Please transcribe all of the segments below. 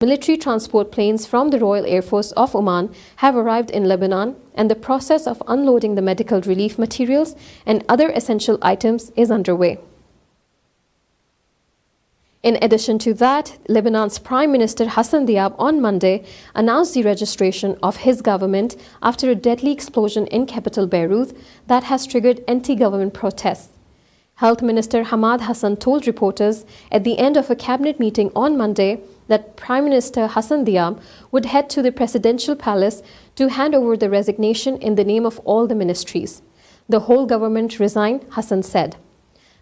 Military transport planes from the Royal Air Force of Oman have arrived in Lebanon, and the process of unloading the medical relief materials and other essential items is underway. In addition to that, Lebanon's Prime Minister Hassan Diab on Monday announced the registration of his government after a deadly explosion in capital Beirut that has triggered anti-government protests. Health Minister Hamad Hassan told reporters at the end of a cabinet meeting on Monday that Prime Minister Hassan Diab would head to the presidential palace to hand over the resignation in the name of all the ministries. The whole government resign, Hassan said.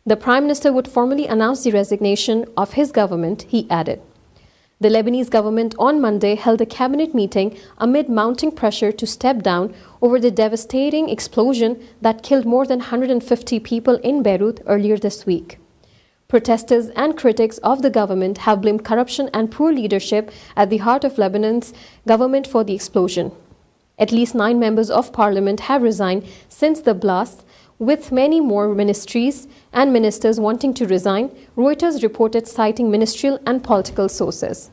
The Prime Minister would formally announce the resignation of his government, he added. The Lebanese government on Monday held a cabinet meeting amid mounting pressure to step down over the devastating explosion that killed more than 150 people in Beirut earlier this week. Protesters and critics of the government have blamed corruption and poor leadership at the heart of Lebanon's government for the explosion. At least 9 members of parliament have resigned since the blast, with many more ministries and ministers wanting to resign, Reuters reported, citing ministerial and political sources.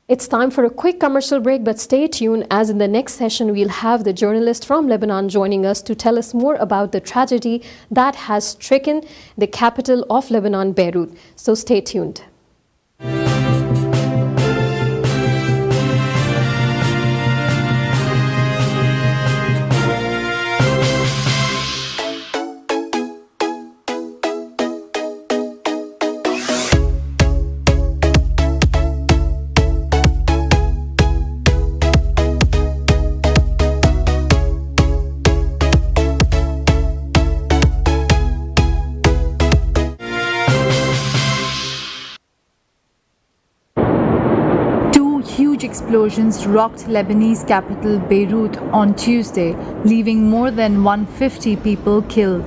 It's time for a quick commercial break, but stay tuned, as in the next session we'll have the journalist from Lebanon joining us to tell us more about the tragedy that has stricken the capital of Lebanon, Beirut. So stay tuned. Explosions rocked Lebanese capital Beirut on Tuesday, leaving more than 150 people killed.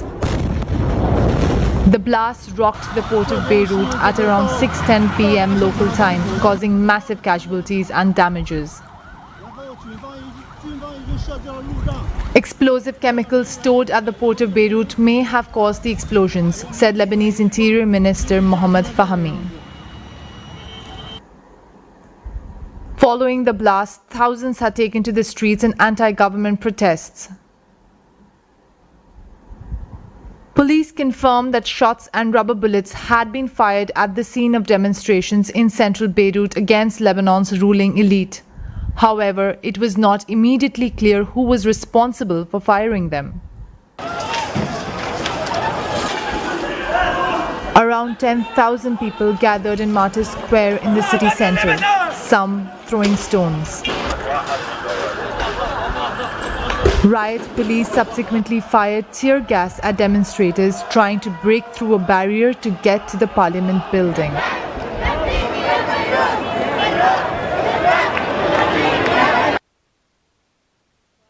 The blast rocked the port of Beirut at around 6:10 p.m. local time, causing massive casualties and damages. Explosive chemicals stored at the port of Beirut may have caused the explosions, said Lebanese Interior Minister Mohammed Fahmy. Following the blast, thousands had taken to the streets in anti-government protests. Police confirmed that shots and rubber bullets had been fired at the scene of demonstrations in central Beirut against Lebanon's ruling elite. However, it was not immediately clear who was responsible for firing them. Around 10,000 people gathered in Martyrs Square in the city centre, some throwing stones. Riot police subsequently fired tear gas at demonstrators trying to break through a barrier to get to the parliament building.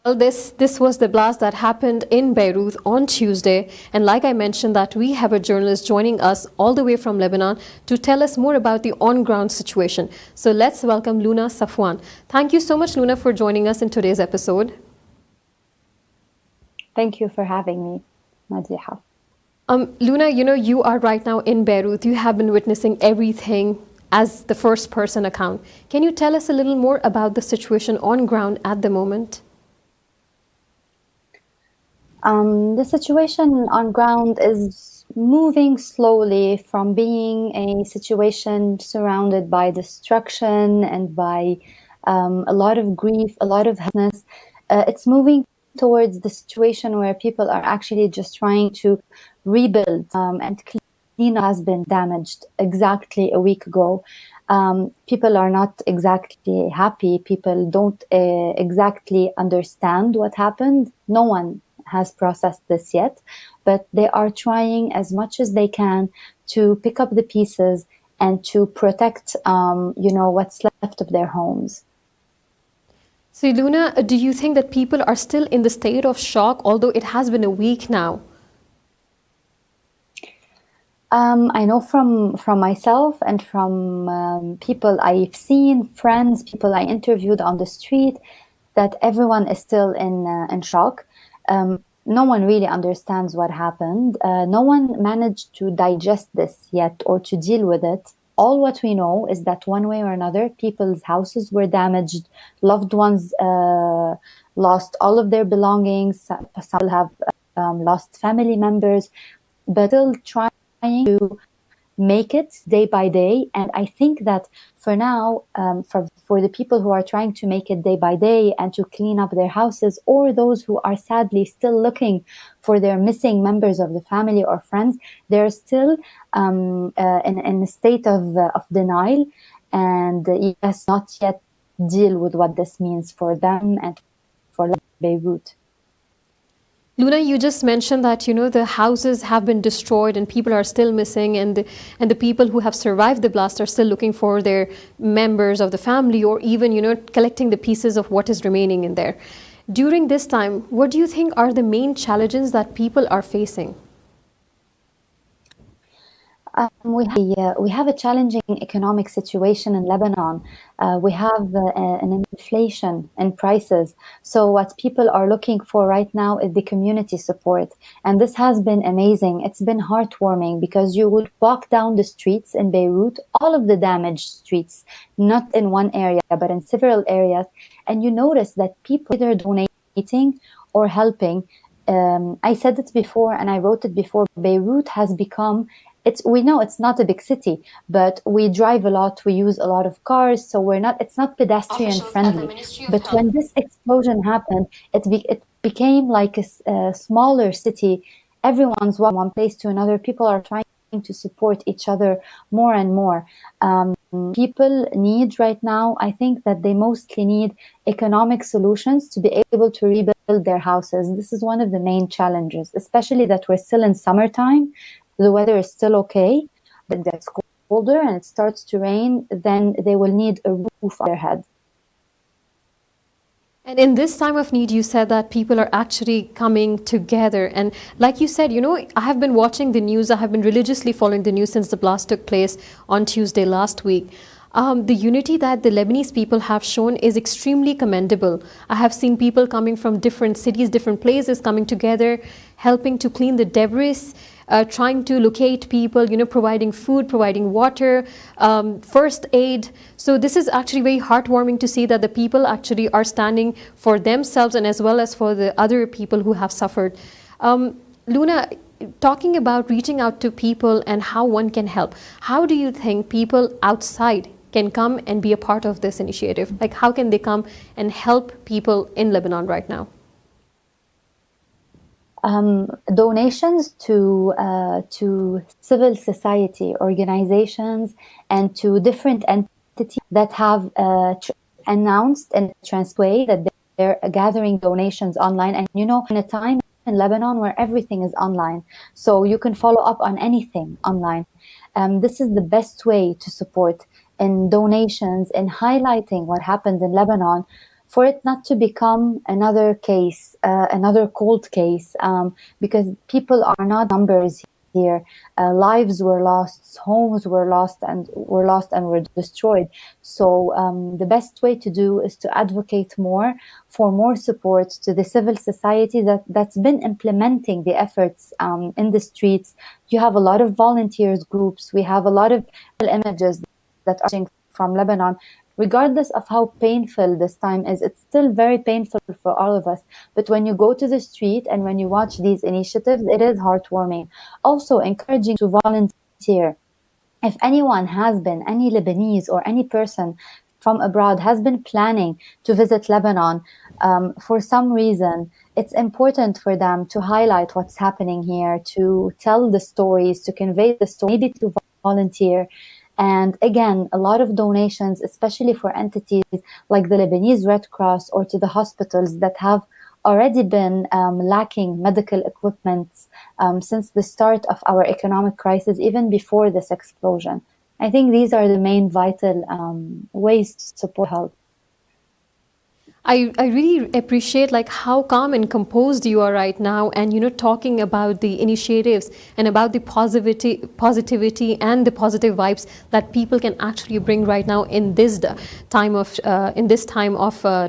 Well, this was the blast that happened in Beirut on Tuesday, and like I mentioned, that we have a journalist joining us all the way from Lebanon to tell us more about the on-ground situation. So let's welcome Luna Safwan. Thank you so much, Luna, for joining us in today's episode. Thank you for having me, Madiha. Luna, you are right now in Beirut. You have been witnessing everything as the first-person account. Can you tell us a little more about the situation on ground at the moment? The situation on ground is moving slowly from being a situation surrounded by destruction and by a lot of grief, a lot of heaviness. It's moving towards the situation where people are actually just trying to rebuild and clean up has been damaged exactly a week ago. People are not exactly happy. People don't exactly understand what happened. No one has processed this yet, but they are trying as much as they can to pick up the pieces and to protect, what's left of their homes. So, Luna, do you think that people are still in the state of shock, although it has been a week now? I know from myself and from people I've seen, friends, people I interviewed on the street, that everyone is still in shock. no one really understands what happened. No one managed to digest this yet or to deal with it. All what we know is that one way or another, people's houses were damaged, loved ones lost all of their belongings, some people have lost family members, but still trying to make it day by day. And I think that for now, for the people who are trying to make it day by day and to clean up their houses, or those who are sadly still looking for their missing members of the family or friends, they're still in a state of denial, and yes, not yet deal with what this means for them and for Beirut. Luna, you just mentioned that the houses have been destroyed and people are still missing, and the people who have survived the blast are still looking for their members of the family, or even collecting the pieces of what is remaining in there. During this time, what do you think are the main challenges that people are facing? We have a challenging economic situation in Lebanon. We have an inflation in prices. So what people are looking for right now is the community support. And this has been amazing. It's been heartwarming because you would walk down the streets in Beirut, all of the damaged streets, not in one area, but in several areas. And you notice that people either donating or helping. I said it before and I wrote it before. Beirut has become, we know it's not a big city, but we drive a lot, we use a lot of cars, so it's not pedestrian friendly. But when this explosion happened, it became like a smaller city. Everyone's walking one place to another. People are trying to support each other more and more. People need right now, I think that they mostly need economic solutions to be able to rebuild their houses. This is one of the main challenges, especially that we're still in summertime. The weather is still okay, but it's colder and it starts to rain, then they will need a roof on their head. And in this time of need, you said that people are actually coming together. And like you said, I have been watching the news. I have been religiously following the news since the blast took place on Tuesday last week. The unity that the Lebanese people have shown is extremely commendable. I have seen people coming from different cities, different places, coming together, helping to clean the debris, trying to locate people, providing food, providing water, first aid. So this is actually very heartwarming to see that the people actually are standing for themselves and as well as for the other people who have suffered. Luna, talking about reaching out to people and how one can help, how do you think people outside can come and be a part of this initiative? Like, how can they come and help people in Lebanon right now? Donations to civil society organizations and to different entities that have announced in a trans way that they're gathering donations online. And in a time in Lebanon where everything is online, so you can follow up on anything online. This is the best way to support in donations and highlighting what happened in Lebanon, for it not to become another case, another cold case, because people are not numbers here. Lives were lost, homes were lost and were destroyed. So the best way to do is to advocate more for more support to the civil society that's been implementing the efforts in the streets. You have a lot of volunteers groups. We have a lot of images that are from Lebanon. Regardless of how painful this time is, it's still very painful for all of us. But when you go to the street and when you watch these initiatives, it is heartwarming. Also encouraging to volunteer. If anyone has been, any Lebanese or any person from abroad has been planning to visit Lebanon for some reason, it's important for them to highlight what's happening here, to tell the stories, to convey the story, maybe to volunteer. And again, a lot of donations, especially for entities like the Lebanese Red Cross or to the hospitals that have already been lacking medical equipment since the start of our economic crisis, even before this explosion. I think these are the main vital ways to support help. I really appreciate like how calm and composed you are right now, and talking about the initiatives and about the positivity and the positive vibes that people can actually bring right now in this time of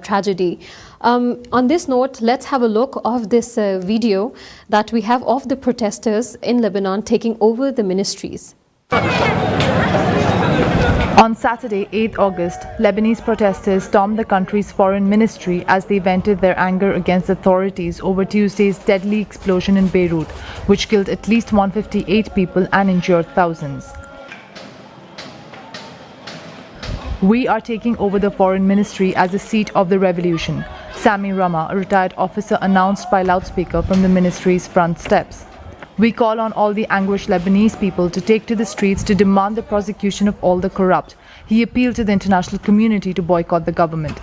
tragedy. On this note, let's have a look of this video that we have of the protesters in Lebanon taking over the ministries. On Saturday, 8 August, Lebanese protesters stormed the country's foreign ministry as they vented their anger against authorities over Tuesday's deadly explosion in Beirut, which killed at least 158 people and injured thousands. "We are taking over the foreign ministry as the seat of the revolution," Sami Rama, a retired officer, announced by loudspeaker from the ministry's front steps. "We call on all the anguished Lebanese people to take to the streets to demand the prosecution of all the corrupt." He appealed to the international community to boycott the government.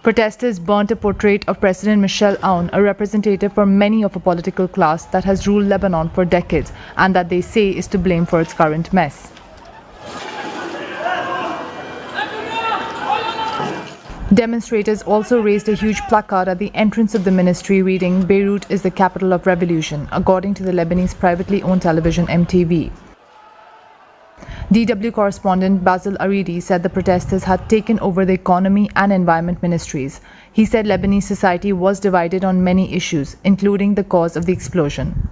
Protesters burnt a portrait of President Michel Aoun, a representative for many of a political class that has ruled Lebanon for decades and that they say is to blame for its current mess. Demonstrators also raised a huge placard at the entrance of the ministry reading, "Beirut is the capital of revolution," according to the Lebanese privately owned television MTV. DW correspondent Basil Aridi said the protesters had taken over the economy and environment ministries. He said Lebanese society was divided on many issues, including the cause of the explosion.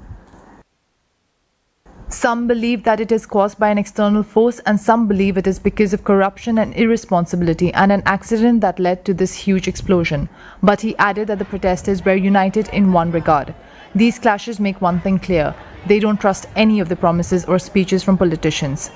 Some believe that it is caused by an external force, and some believe it is because of corruption and irresponsibility and an accident that led to this huge explosion. But he added that the protesters were united in one regard. These clashes make one thing clear: they don't trust any of the promises or speeches from politicians.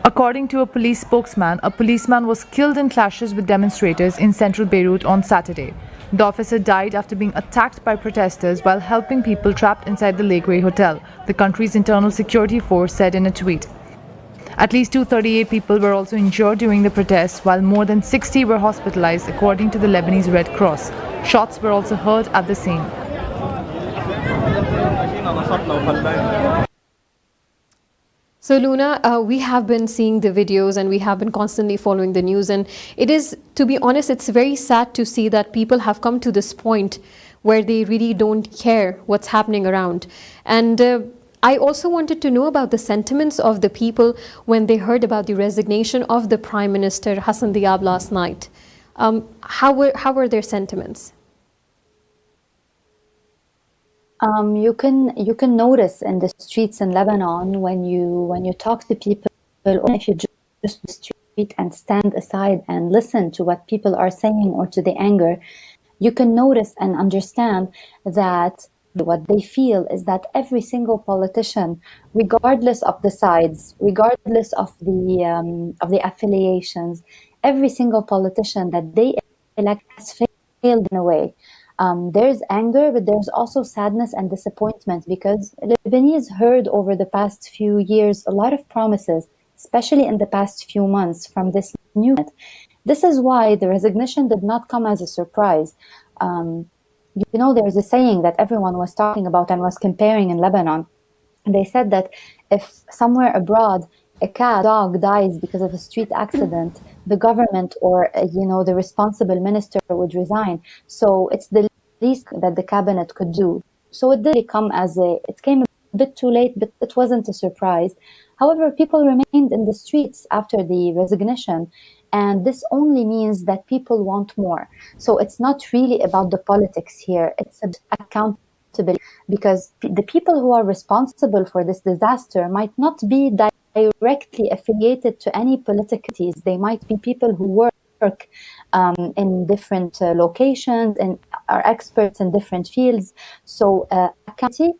According to a police spokesman, a policeman was killed in clashes with demonstrators in central Beirut on Saturday. The officer died after being attacked by protesters while helping people trapped inside the Lakeway Hotel, the country's internal security force said in a tweet. At least 238 people were also injured during the protests, while more than 60 were hospitalized, according to the Lebanese Red Cross. Shots were also heard at the scene. So Luna, we have been seeing the videos and we have been constantly following the news, and it is, to be honest, it's very sad to see that people have come to this point where they really don't care what's happening around. And I also wanted to know about the sentiments of the people when they heard about the resignation of the Prime Minister Hassan Diab last night. How were their sentiments? You can notice in the streets in Lebanon when you talk to people, or if you just the street and stand aside and listen to what people are saying or to the anger, you can notice and understand that what they feel is that every single politician, regardless of the sides, regardless of the affiliations, every single politician that they elect has failed in a way. There's anger, but there's also sadness and disappointment, because Lebanese heard over the past few years a lot of promises, especially in the past few months from this new government. This is why the resignation did not come as a surprise. There's a saying that everyone was talking about and was comparing in Lebanon. They said that if somewhere abroad a dog dies because of a street accident, the government or the responsible minister would resign. So it's the least that the cabinet could do. So it did come it came a bit too late, but it wasn't a surprise. However, people remained in the streets after the resignation, and this only means that people want more. So it's not really about the politics here, it's about accountability, because the people who are responsible for this disaster might not be directly affiliated to any political parties. They might be people who work in different locations and are experts in different fields. So accountability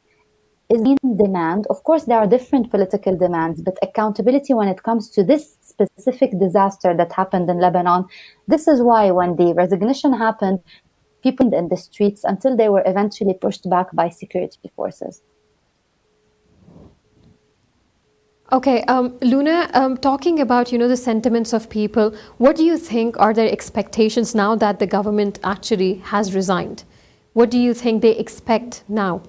is in demand. Of course, there are different political demands, but accountability when it comes to this specific disaster that happened in Lebanon, this is why when the resignation happened, people in the streets until they were eventually pushed back by security forces. Okay, Luna, talking about the sentiments of people, what do you think are their expectations now that the government actually has resigned? What do you think they expect now?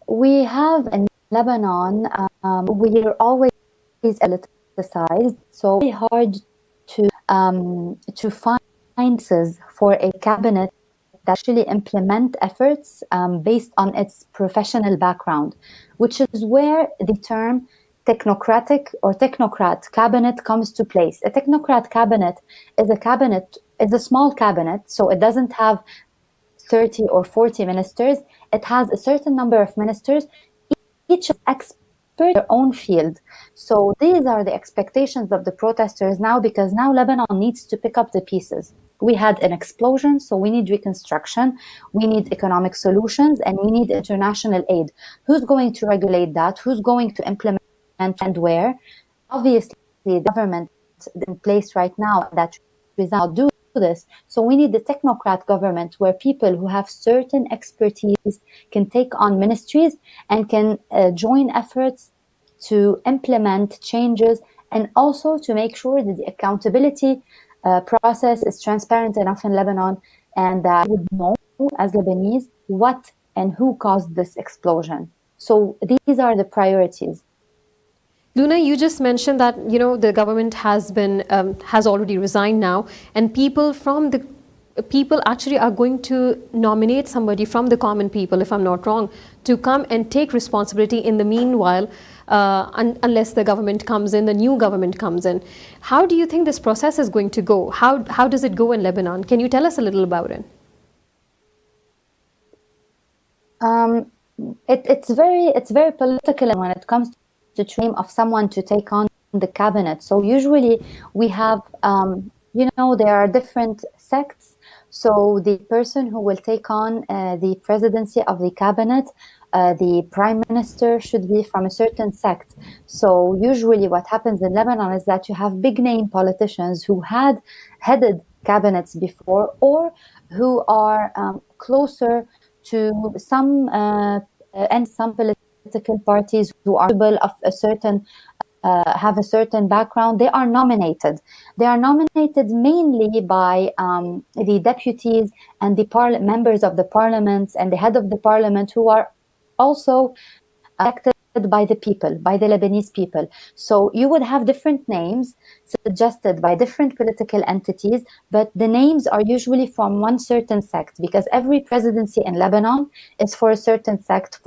We have in Lebanon, we are always politicized, so it's very hard to find finances for a cabinet that actually implement efforts based on its professional background, which is where the term technocratic or technocrat cabinet comes to place. A technocrat cabinet is a small cabinet, so it doesn't have 30 or 40 ministers. It has a certain number of ministers, each is expert in their own field. So these are the expectations of the protesters now, because now Lebanon needs to pick up the pieces. We had an explosion, so we need reconstruction, we need economic solutions, and we need international aid. Who's going to regulate that? Who's going to implement and where? Obviously, the government in place right now that does not do this. So we need the technocrat government where people who have certain expertise can take on ministries and can join efforts to implement changes, and also to make sure that the accountability process is transparent enough in Lebanon, and that we would know as Lebanese what and who caused this explosion. So these are the priorities. Luna, you just mentioned that the government has already resigned now, and people actually are going to nominate somebody from the common people, if I'm not wrong, to come and take responsibility in the meanwhile, unless the government comes in, the new government comes in. How do you think this process is going to go? How does it go in Lebanon? Can you tell us a little about it? It's very political when it comes to the name of someone to take on the cabinet. So usually we have, there are different sects. So the person who will take on the presidency of the cabinet, the prime minister, should be from a certain sect. So usually what happens in Lebanon is that you have big name politicians who had headed cabinets before, or who are closer to some and some political parties who are of a certain have a certain background. They are nominated. They are nominated mainly by the deputies and the members of the parliaments and the head of the parliament, who are also elected by the people, by the Lebanese people. So you would have different names suggested by different political entities, but the names are usually from one certain sect, because every presidency in Lebanon is for a certain sect,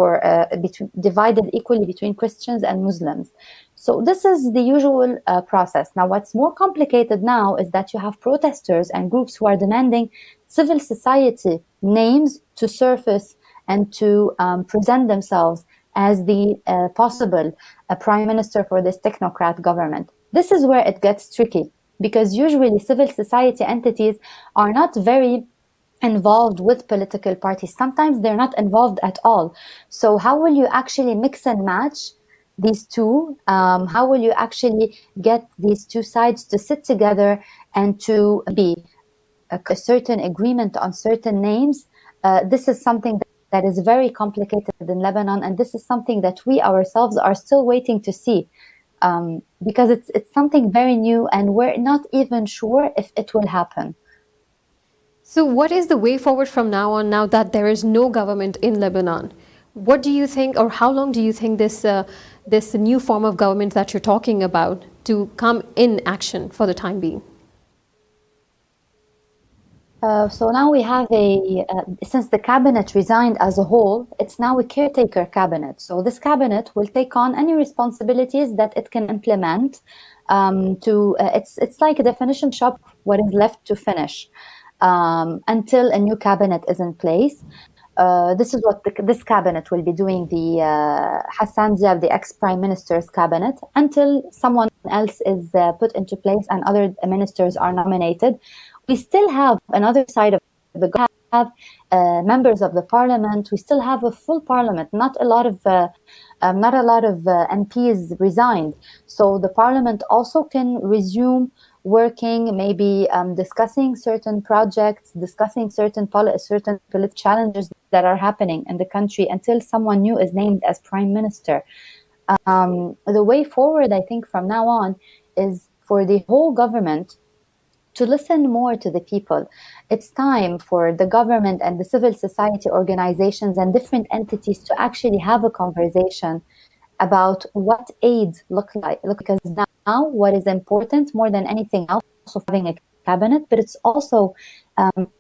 divided equally between Christians and Muslims. So this is the usual process. Now, what's more complicated now is that you have protesters and groups who are demanding civil society names to surface and to present themselves as the possible prime minister for this technocrat government. This is where it gets tricky, because usually civil society entities are not very involved with political parties. Sometimes they're not involved at all. So how will you actually mix and match these two? How will you actually get these two sides to sit together and to be a certain agreement on certain names? This is something that is very complicated in Lebanon, and this is something that we ourselves are still waiting to see, because it's something very new, and we're not even sure if it will happen. So what is the way forward from now on, now that there is no government in Lebanon? What do you think, or how long do you think this new form of government that you're talking about to come in action for the time being? So now we have since the cabinet resigned as a whole, it's now a caretaker cabinet. So this cabinet will take on any responsibilities that it can implement. It's like a definition shop, what is left to finish, until a new cabinet is in place. This is what this cabinet will be doing, the Hassan Diab, the ex-prime minister's cabinet, until someone else is put into place and other ministers are nominated. We still have another side of the government, members of the parliament. We still have a full parliament. Not a lot of MPs resigned. So the parliament also can resume working, maybe discussing certain projects, discussing certain political challenges that are happening in the country, until someone new is named as prime minister. The way forward, I think, from now on, is for the whole government to listen more to the people. It's time for the government and the civil society organizations and different entities to actually have a conversation about what aid look like. Because what is important more than anything else of having a cabinet, but it's also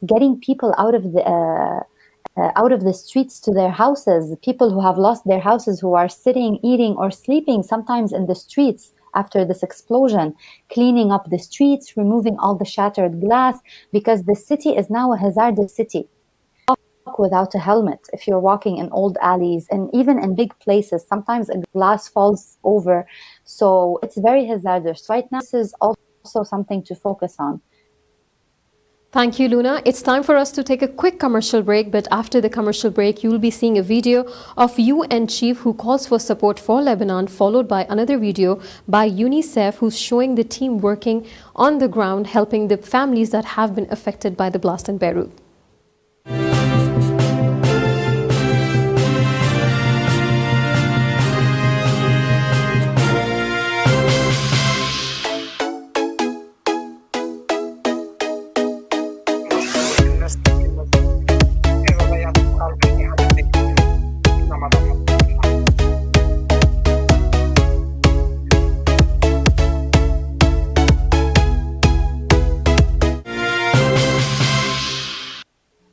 getting people out of the streets to their houses, people who have lost their houses, who are sitting, eating, or sleeping sometimes in the streets after this explosion, cleaning up the streets, removing all the shattered glass, because the city is now a hazardous city. Walk without a helmet if you're walking in old alleys, and even in big places, sometimes a glass falls over. So it's very hazardous. Right now, this is also something to focus on. Thank you, Luna. It's time for us to take a quick commercial break, but after the commercial break, you'll be seeing a video of UN chief who calls for support for Lebanon, followed by another video by UNICEF, who's showing the team working on the ground, helping the families that have been affected by the blast in Beirut.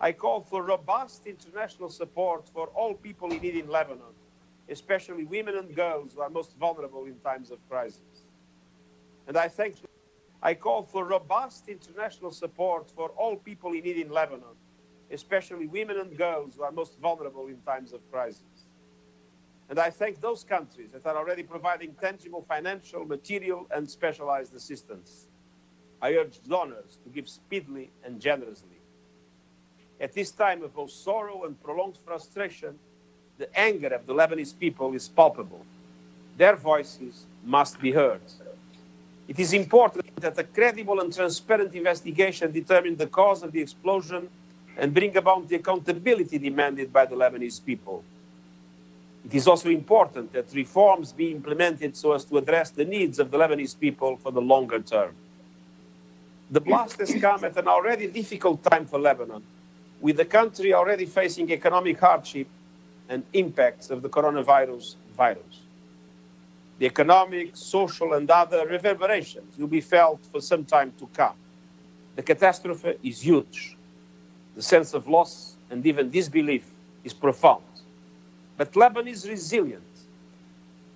I call for robust international support for all people in need in Lebanon, especially women and girls who are most vulnerable in times of crisis. And I call for robust international support for all people in need in Lebanon, especially women and girls who are most vulnerable in times of crisis. And I thank those countries that are already providing tangible financial, material, and specialized assistance. I urge donors to give speedily and generously. At this time of both sorrow and prolonged frustration, the anger of the Lebanese people is palpable. Their voices must be heard. It is important that a credible and transparent investigation determine the cause of the explosion and bring about the accountability demanded by the Lebanese people. It is also important that reforms be implemented so as to address the needs of the Lebanese people for the longer term. The blast has come at an already difficult time for Lebanon, with the country already facing economic hardship and impacts of the coronavirus virus. The economic, social, and other reverberations will be felt for some time to come. The catastrophe is huge. The sense of loss and even disbelief is profound. But Lebanon is resilient.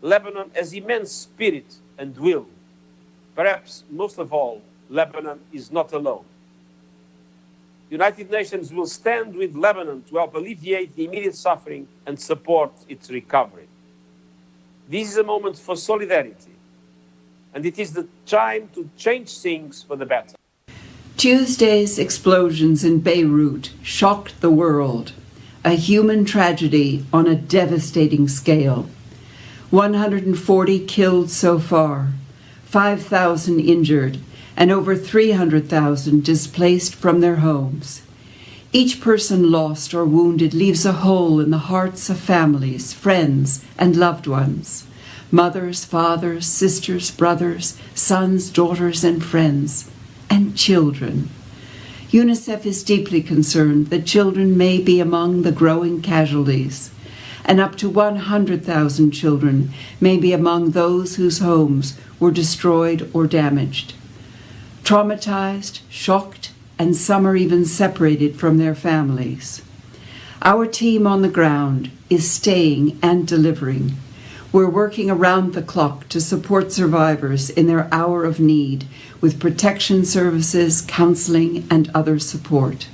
Lebanon has immense spirit and will. Perhaps most of all, Lebanon is not alone. The United Nations will stand with Lebanon to help alleviate the immediate suffering and support its recovery. This is a moment for solidarity, and it is the time to change things for the better. Tuesday's explosions in Beirut shocked the world, a human tragedy on a devastating scale. 140 killed so far, 5,000 injured, and over 300,000 displaced from their homes. Each person lost or wounded leaves a hole in the hearts of families, friends, and loved ones. Mothers, fathers, sisters, brothers, sons, daughters, and friends, and children. UNICEF is deeply concerned that children may be among the growing casualties, and up to 100,000 children may be among those whose homes were destroyed or damaged. Traumatized, shocked, and some are even separated from their families. Our team on the ground is staying and delivering. We're working around the clock to support survivors in their hour of need with protection services, counseling, and other support.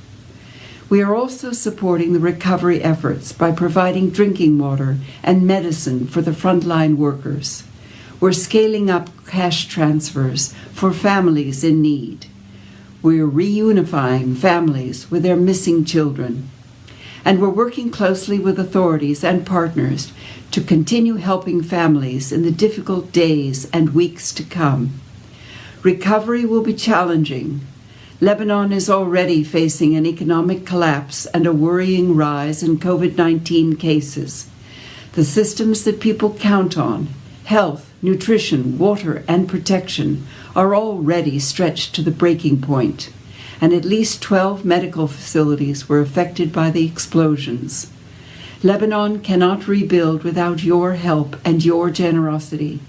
We are also supporting the recovery efforts by providing drinking water and medicine for the frontline workers. We're scaling up cash transfers for families in need. We're reunifying families with their missing children. And we're working closely with authorities and partners to continue helping families in the difficult days and weeks to come. Recovery will be challenging. Lebanon is already facing an economic collapse and a worrying rise in COVID-19 cases. The systems that people count on, health, nutrition, water, and protection, are already stretched to the breaking point, and at least 12 medical facilities were affected by the explosions. Lebanon cannot rebuild without your help and your generosity.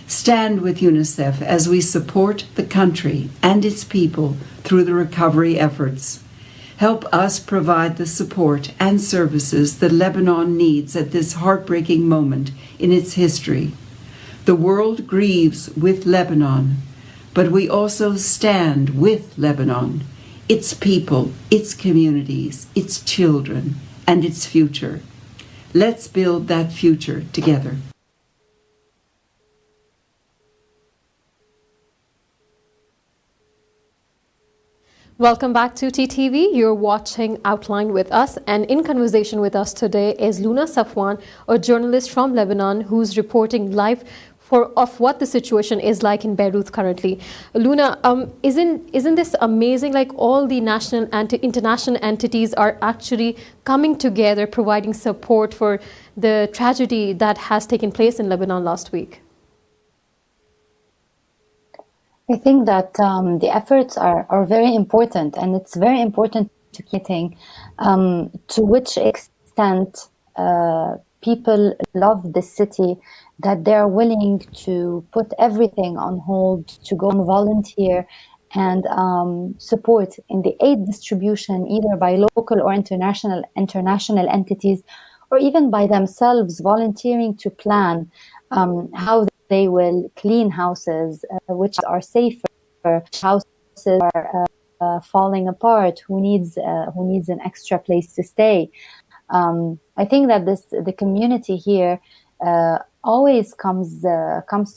Stand with UNICEF as we support the country and its people through the recovery efforts. Help us provide the support and services that Lebanon needs at this heartbreaking moment in its history. The world grieves with Lebanon, but we also stand with Lebanon, its people, its communities, its children, and its future. Let's build that future together. Welcome back to TTV. You're watching Outline with us, and in conversation with us today is Luna Safwan, a journalist from Lebanon who's reporting live of what the situation is like in Beirut currently. Luna, isn't this amazing? Like all the national and international entities are actually coming together, providing support for the tragedy that has taken place in Lebanon last week. I think that the efforts are very important, and it's very important to getting to which extent people love the city, that they're willing to put everything on hold, to go and volunteer and support in the aid distribution, either by local or international entities, or even by themselves volunteering to plan how they will clean houses which are safer, houses are falling apart, who needs an extra place to stay. I think that the community here always comes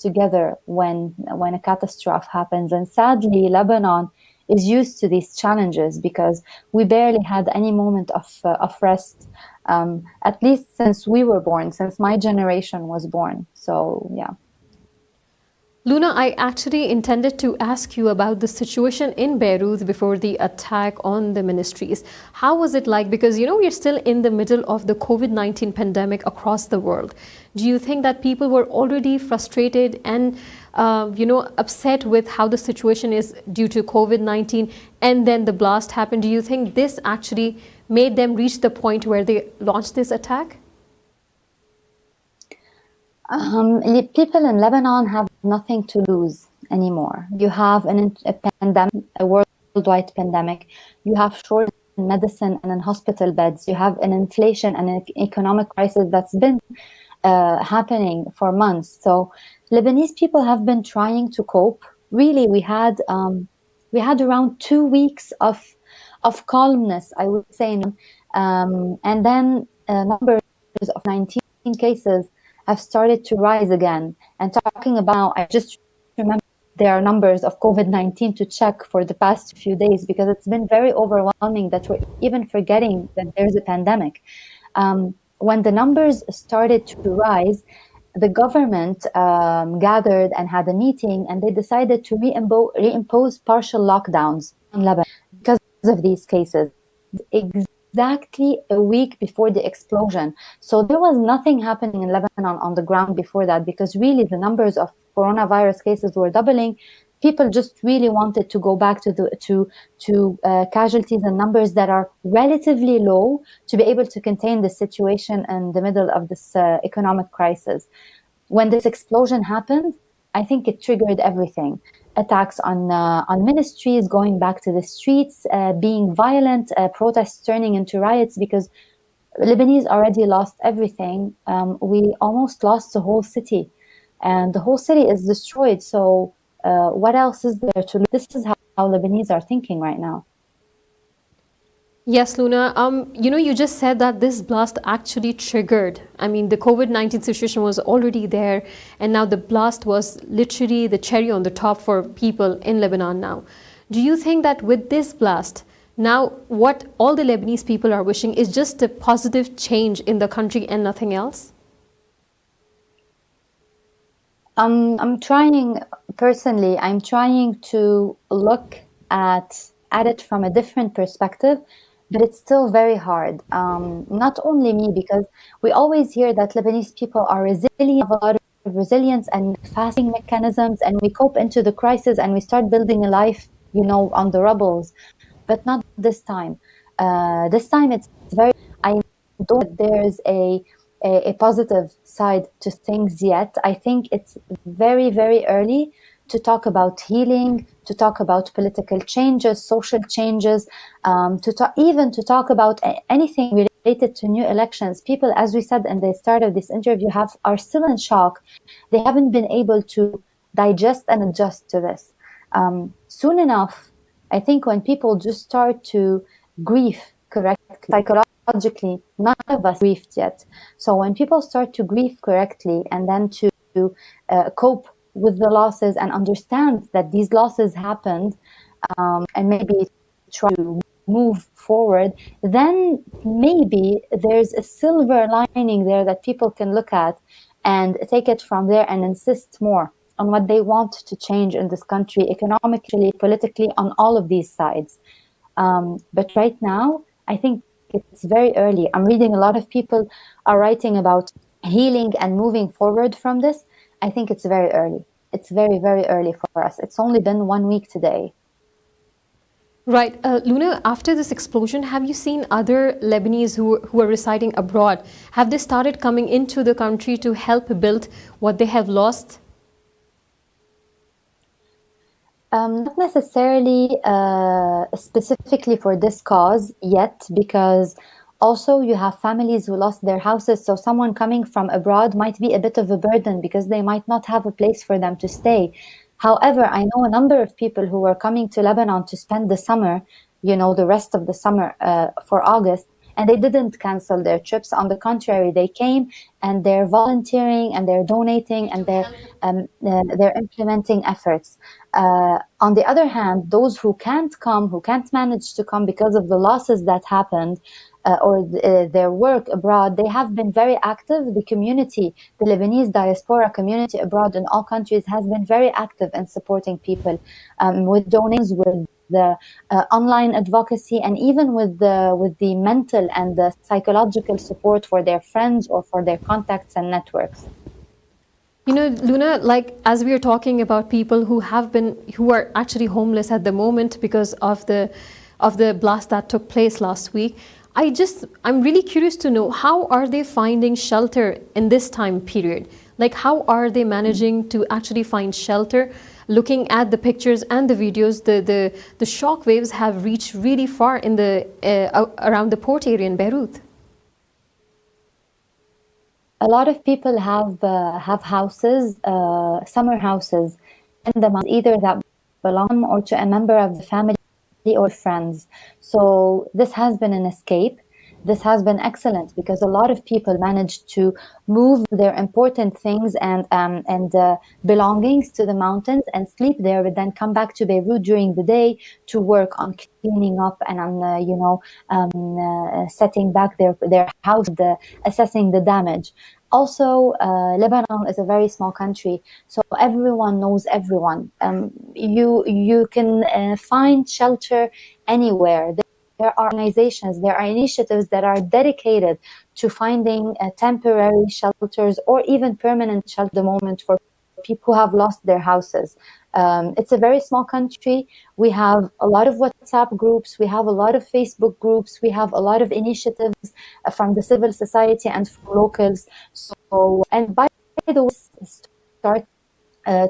together when a catastrophe happens, and sadly Lebanon is used to these challenges because we barely had any moment of rest, at least since we were born, since my generation was born. So yeah. Luna, I actually intended to ask you about the situation in Beirut before the attack on the ministries. How was it like? Because, we're still in the middle of the COVID-19 pandemic across the world. Do you think that people were already frustrated and, upset with how the situation is due to COVID-19, and then the blast happened? Do you think this actually made them reach the point where they launched this attack? People in Lebanon have nothing to lose anymore. You have a pandemic, a worldwide pandemic. You have shortage in medicine and in hospital beds. You have an inflation and an economic crisis that's been happening for months. So Lebanese people have been trying to cope. Really, we had around 2 weeks of calmness, I would say, and then numbers of 19 cases have started to rise again. And talking about, I just remember there are numbers of COVID-19 to check for the past few days, because it's been very overwhelming that we're even forgetting that there's a pandemic. When the numbers started to rise, the government gathered and had a meeting, and they decided to reimpose partial lockdowns on Lebanon because of these cases. Exactly a week before the explosion. So there was nothing happening in Lebanon on the ground before that, because really the numbers of coronavirus cases were doubling. People just really wanted to go back to casualties and numbers that are relatively low to be able to contain the situation in the middle of this economic crisis. When this explosion happened, I think it triggered everything. Attacks on ministries, going back to the streets, being violent, protests turning into riots, because Lebanese already lost everything. We almost lost the whole city, and the whole city is destroyed. So what else is there to lose? This is how Lebanese are thinking right now. Yes, Luna. You just said that this blast actually triggered. I mean, the COVID-19 situation was already there, and now the blast was literally the cherry on the top for people in Lebanon now. Do you think that with this blast, now what all the Lebanese people are wishing is just a positive change in the country and nothing else? I'm trying to look at it from a different perspective. But it's still very hard. Not only me, because we always hear that Lebanese people are resilient, have a lot of resilience and fasting mechanisms, and we cope into the crisis and we start building a life, on the rubbles. But not this time. This time it's very, I know that there's a positive side to things yet. I think it's very, very early to talk about healing, to talk about political changes, social changes, even to talk about anything related to new elections. People, as we said in the start of this interview, are still in shock. They haven't been able to digest and adjust to this. Soon enough, I think when people just start to grieve correctly, psychologically, none of us grieved yet. So when people start to grieve correctly and then to cope with the losses and understand that these losses happened, and maybe try to move forward, then maybe there's a silver lining there that people can look at and take it from there and insist more on what they want to change in this country, economically, politically, on all of these sides. But right now, I think it's very early. I'm reading a lot of people are writing about healing and moving forward from this. I think it's very early. It's very, very early for us. It's only been 1 week today. Right. Luna, after this explosion, have you seen other Lebanese who are residing abroad? Have they started coming into the country to help build what they have lost? Not necessarily specifically for this cause yet, because also you have families who lost their houses. So someone coming from abroad might be a bit of a burden because they might not have a place for them to stay. However, I know a number of people who were coming to Lebanon to spend the summer, the rest of the summer for August, and they didn't cancel their trips. On the contrary, they came and they're volunteering and they're donating and they're implementing efforts. On the other hand, those who can't come, who can't manage to come because of the losses that happened, or their work abroad, they have been very active. The community, the Lebanese diaspora community abroad in all countries, has been very active in supporting people with donations, with the online advocacy, and even with the mental and the psychological support for their friends or for their contacts and networks. Luna, like as we are talking about people who are actually homeless at the moment because of the blast that took place last week, I'm really curious to know, how are they finding shelter in this time period? Like, how are they managing to actually find shelter? Looking at the pictures and the videos, the shock waves have reached really far in around the port area in Beirut. A lot of people have houses, summer houses, in the month, either that belong or to a member of the family or friends. So this has been an escape. This has been excellent because a lot of people managed to move their important things and belongings to the mountains and sleep there, but then come back to Beirut during the day to work on cleaning up and on setting back their house, assessing the damage. Also, Lebanon is a very small country, so everyone knows everyone. You can find shelter anywhere. There are organizations, there are initiatives that are dedicated to finding temporary shelters or even permanent shelter at the moment for people who have lost their houses. It's a very small country. We have a lot of WhatsApp groups. We have a lot of Facebook groups. We have a lot of initiatives from the civil society and from locals. So, and by the way, start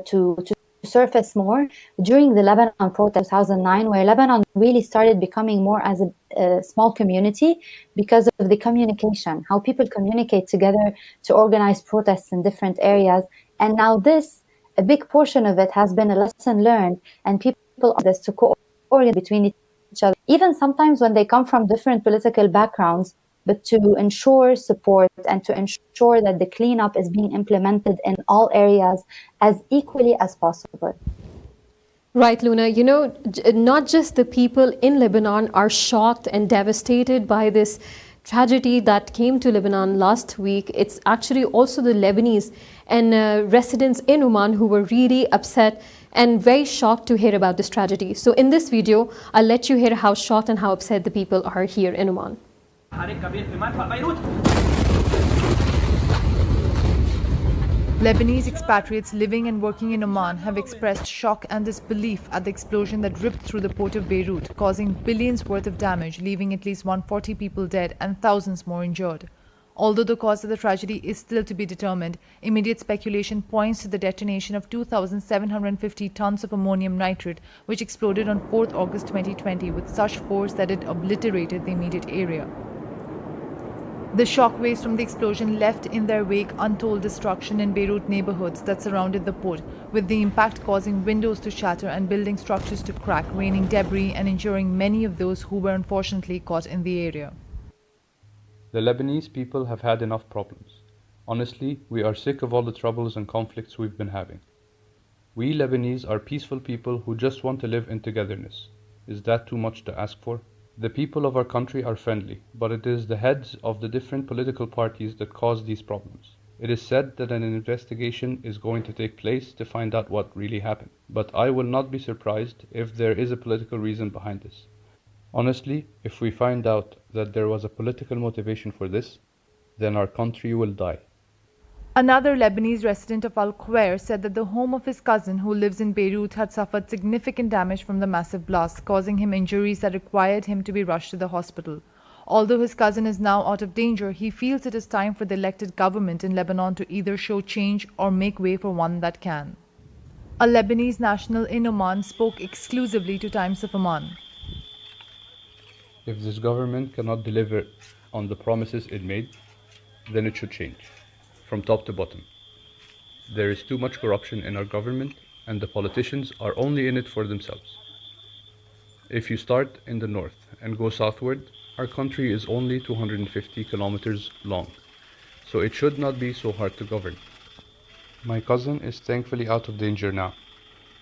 to surface more during the Lebanon protest 2009, where Lebanon really started becoming more as a small community because of the communication, how people communicate together to organize protests in different areas. And now a big portion of it has been a lesson learned, and people are this to coordinate between each other, even sometimes when they come from different political backgrounds, but to ensure support and to ensure that the cleanup is being implemented in all areas as equally as possible. Right, Luna. Not just the people in Lebanon are shocked and devastated by this tragedy that came to Lebanon last week. It's actually also the Lebanese and residents in Oman who were really upset and very shocked to hear about this tragedy. So in this video, I'll let you hear how shocked and how upset the people are here in Oman. Lebanese expatriates living and working in Oman have expressed shock and disbelief at the explosion that ripped through the port of Beirut, causing billions worth of damage, leaving at least 140 people dead and thousands more injured. Although the cause of the tragedy is still to be determined, immediate speculation points to the detonation of 2,750 tons of ammonium nitrate, which exploded on 4th August 2020 with such force that it obliterated the immediate area. The shockwaves from the explosion left in their wake untold destruction in Beirut neighborhoods that surrounded the port, with the impact causing windows to shatter and building structures to crack, raining debris and injuring many of those who were unfortunately caught in the area. The Lebanese people have had enough problems. Honestly, we are sick of all the troubles and conflicts we've been having. We Lebanese are peaceful people who just want to live in togetherness. Is that too much to ask for? The people of our country are friendly, but it is the heads of the different political parties that cause these problems. It is said that an investigation is going to take place to find out what really happened, but I will not be surprised if there is a political reason behind this. Honestly, if we find out that there was a political motivation for this, then our country will die. Another Lebanese resident of Al Quwair said that the home of his cousin, who lives in Beirut, had suffered significant damage from the massive blast, causing him injuries that required him to be rushed to the hospital. Although his cousin is now out of danger, he feels it is time for the elected government in Lebanon to either show change or make way for one that can. A Lebanese national in Oman spoke exclusively to Times of Oman. If this government cannot deliver on the promises it made, then it should change, from top to bottom. There is too much corruption in our government, and the politicians are only in it for themselves. If you start in the north and go southward, our country is only 250 kilometers long, so it should not be so hard to govern. My cousin is thankfully out of danger now,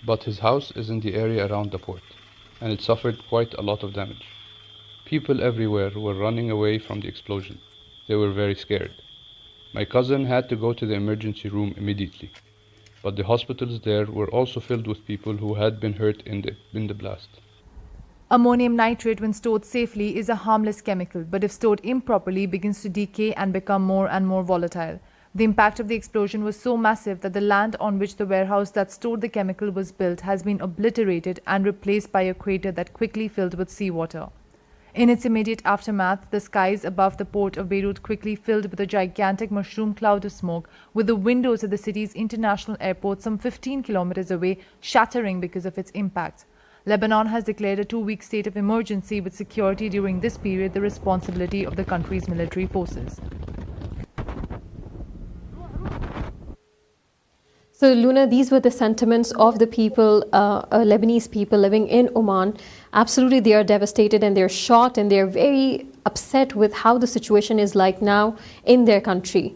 but his house is in the area around the port, and it suffered quite a lot of damage. People everywhere were running away from the explosion. They were very scared. My cousin had to go to the emergency room immediately, but the hospitals there were also filled with people who had been hurt in the blast. Ammonium nitrate, when stored safely, is a harmless chemical, but if stored improperly, begins to decay and become more and more volatile. The impact of the explosion was so massive that the land on which the warehouse that stored the chemical was built has been obliterated and replaced by a crater that quickly filled with seawater. In its immediate aftermath, the skies above the port of Beirut quickly filled with a gigantic mushroom cloud of smoke, with the windows of the city's international airport some 15 kilometers away shattering because of its impact. Lebanon has declared a 2-week state of emergency, with security during this period the responsibility of the country's military forces. So, Luna, these were the sentiments of the people, Lebanese people living in Oman. Absolutely, they are devastated and they're shocked and they're very upset with how the situation is like now in their country.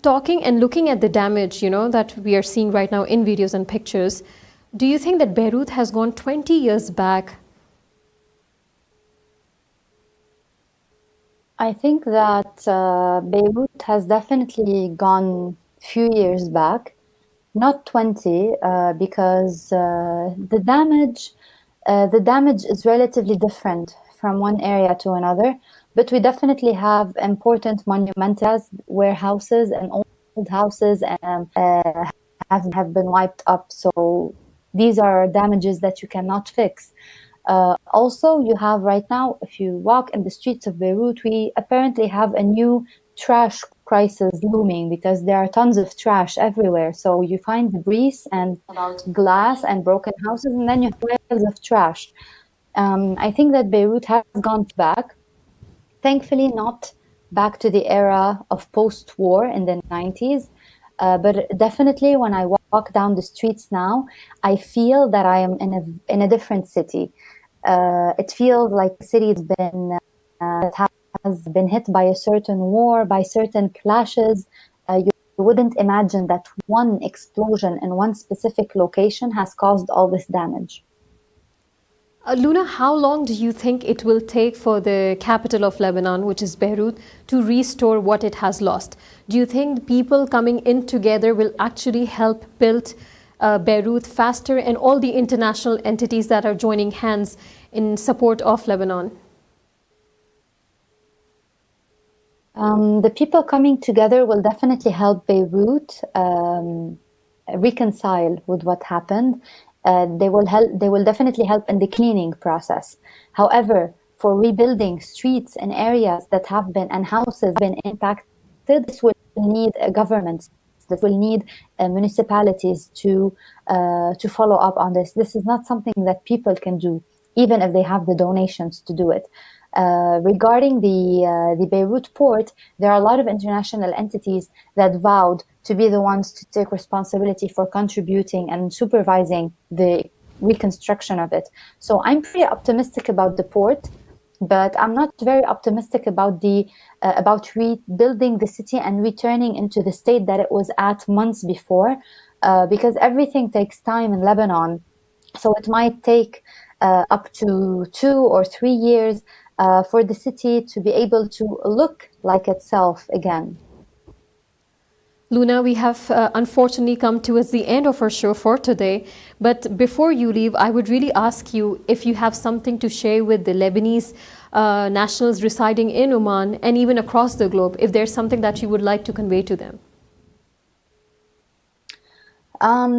Talking and looking at the damage, that we are seeing right now in videos and pictures, do you think that Beirut has gone 20 years back? I think that Beirut has definitely gone few years back. Not 20, because the damage is relatively different from one area to another. But we definitely have important monumental warehouses and old houses have been wiped up. So these are damages that you cannot fix. Also, you have right now, if you walk in the streets of Beirut, we apparently have a new trash crisis looming because there are tons of trash everywhere. So you find debris and glass and broken houses, and then you have piles of trash. I think that Beirut has gone back. Thankfully, not back to the era of post-war in the 90s. But definitely when I walk down the streets now, I feel that I am in a different city. It feels like the city has been hit by a certain war, by certain clashes. You wouldn't imagine that one explosion in one specific location has caused all this damage. Luna, how long do you think it will take for the capital of Lebanon, which is Beirut, to restore what it has lost? Do you think people coming in together will actually help build Beirut faster, and all the international entities that are joining hands in support of Lebanon? The people coming together will definitely help Beirut reconcile with what happened. They will definitely help in the cleaning process. However, for rebuilding streets and areas that have been and houses been impacted. This will need governments. This will need municipalities to follow up on this. This is not something that people can do, even if they have the donations to do it. Regarding the Beirut port, there are a lot of international entities that vowed to be the ones to take responsibility for contributing and supervising the reconstruction of it. So I'm pretty optimistic about the port, but I'm not very optimistic about about rebuilding the city and returning into the state that it was at months before, because everything takes time in Lebanon. So it might take up to 2 or 3 years for the city to be able to look like itself again. Luna, we have unfortunately come towards the end of our show for today. But before you leave, I would really ask you if you have something to share with the Lebanese nationals residing in Oman and even across the globe, if there's something that you would like to convey to them.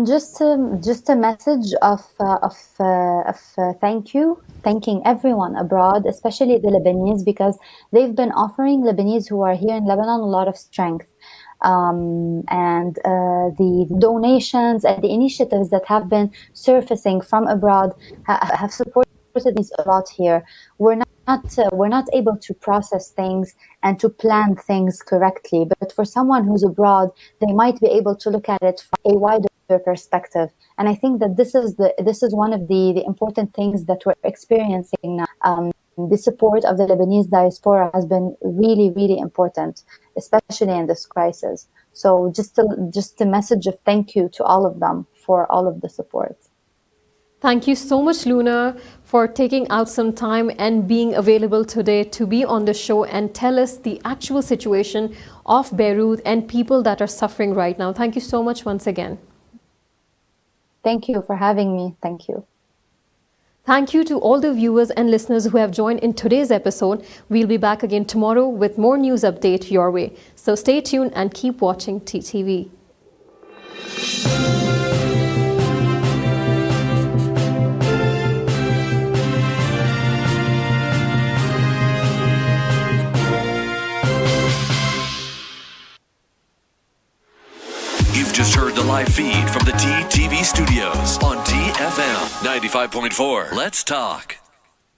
Just a message of thank you, thanking everyone abroad, especially the Lebanese, because they've been offering Lebanese who are here in Lebanon a lot of strength. And the donations and the initiatives that have been surfacing from abroad have supported these a lot here. We're not able to process things and to plan things correctly, but for someone who's abroad, they might be able to look at it from a wider perspective. And I think that this is one of the important things that we're experiencing now. The support of the Lebanese diaspora has been really, really important, especially in this crisis. So just a message of thank you to all of them for all of the support. Thank you so much, Luna, for taking out some time and being available today to be on the show and tell us the actual situation of Beirut and people that are suffering right now. Thank you so much once again. Thank you for having me. Thank you. Thank you to all the viewers and listeners who have joined in today's episode. We'll be back again tomorrow with more news update your way. So stay tuned and keep watching TTV. You've just heard the live feed from the TTV studios on TFM 95.4. Let's talk.